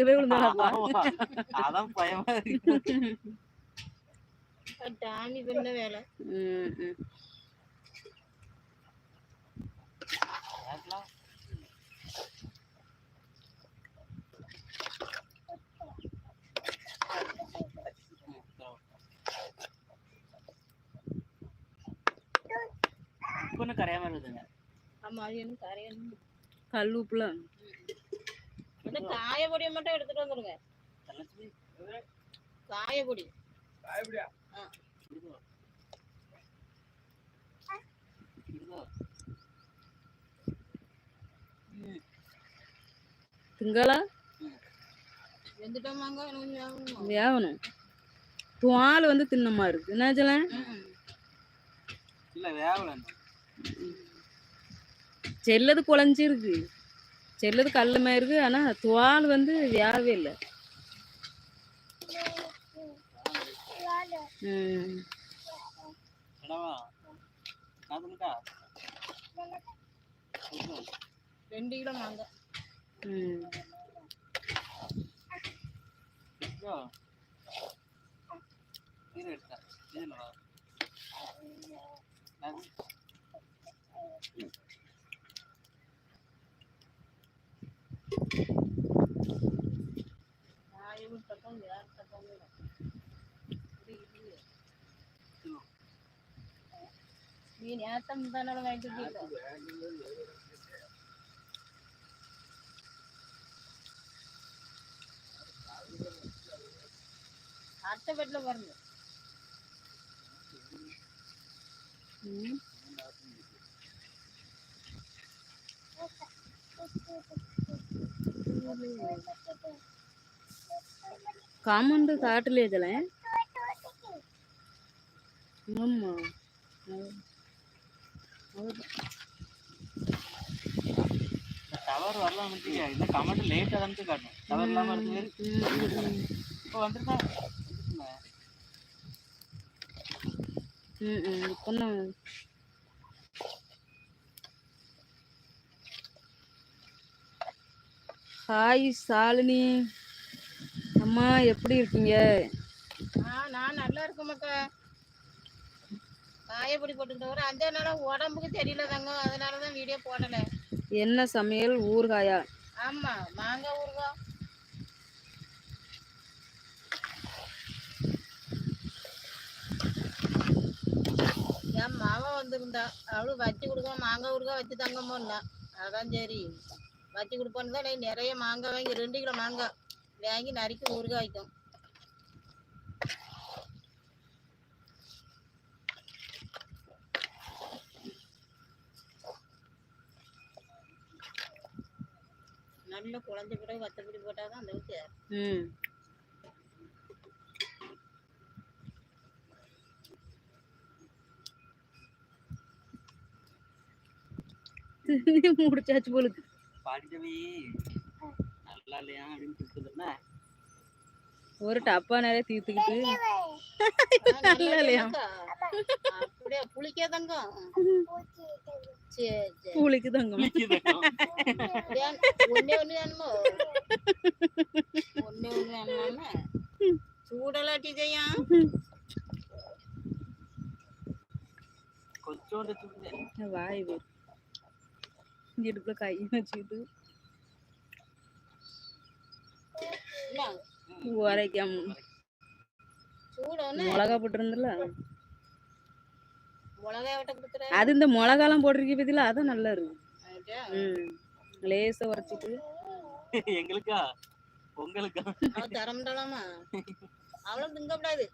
விழுந்தாளப்பா. அதான் பயமா இருக்கு. டாமி பண்ண வேலை. கொஞ்சம் கரையாம இருக்குதுங்க. ஆமா, அது என்ன கரையணும்? கல் உப்புல இந்த காயப்பொடியை மட்டும் எடுத்துட்டு வந்துருங்க. காயப்பொடி. திங்களா வெந்துட்டோமாங்க வேகணும். துவால் வந்து தின்னமா இருக்கு. என்னாச்சல இல்ல வேகல. செல்லது குழஞ்சிருக்கு, செல்லது கல்லுமா இருக்கு. ஆனா துவால் வந்து வேகவே இல்லை. ரெண்டு கிலோ மாங்காய். நீ நேத்தம் தானே வாங்கிட்டு அடுத்த பெட்ல பாருங்க. காமண்டு காட்டுல இதுல ஆமா டவர் வரலாம். இந்த கமெண்ட் லேட்டா தான் காட்டும். டவர் இல்லாம இருக்கு. இப்போ வந்துருக்கா. ஹாய் சாலினி அம்மா, எப்படி இருக்கீங்க? நான் நல்லா இருக்கேன் மக்கா. காயப்பொடி போட்டுக்கிட்ட ஒரு 5 நாளா உடம்புக்கு தெரியல தாங்க, அதனாலதான் வீடியோ போடல. என்ன சமையல்? ஊறுகாயா? ஆமா, மாங்காய் ஊறுகாய். என் மாவன் வந்திருந்தா, அவளும் வச்சு கொடுக்க மாங்காய் ஊறுகாய் வச்சு தங்கம்மா. அதான் சரி வச்சு கொடுப்போன்னு தான் நிறைய மாங்காய் வாங்கி 2 கிலோ மாங்காய் வாங்கி நறுக்கி ஊறுகாய் வைக்கும். நல்ல குழஞ்ச பிறகு வத்தப்பொடி போட்டாதான் அந்த ஊற்றி முடிச்சாச்சு போலுக்கு. நல்லா இல்லையா அப்படின்னு ஒரு டப்பா நிறைய தீர்த்துக்கிட்டு நல்லா இல்லையா? அப்படியே புளிக்க தங்கம். புளிக்கு தங்கம் ஒன்னே ஒண்ணு வேணுமோ? ஒன்னே ஒண்ணு வேணுமா? சூடலாட்டி செய்யா கொஞ்சோண்டு வாய் இடுப்புல கை வச்சுக்கிட்டு உரைக்காம மிளகா போட்டிருந்தல, அது இந்த மிளகாலாம் போட்டிருக்க பத்தில அதான் நல்லா இருக்கு. லேசா உரைச்சிட்டு எங்களுக்கா உங்களுக்கா தரம்டலாமா? அவ்வளவு திங்கக்கூடாது.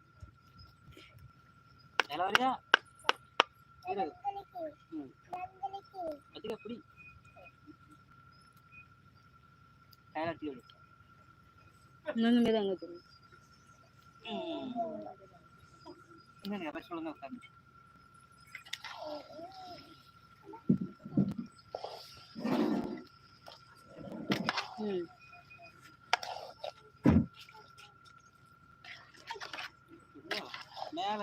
மேல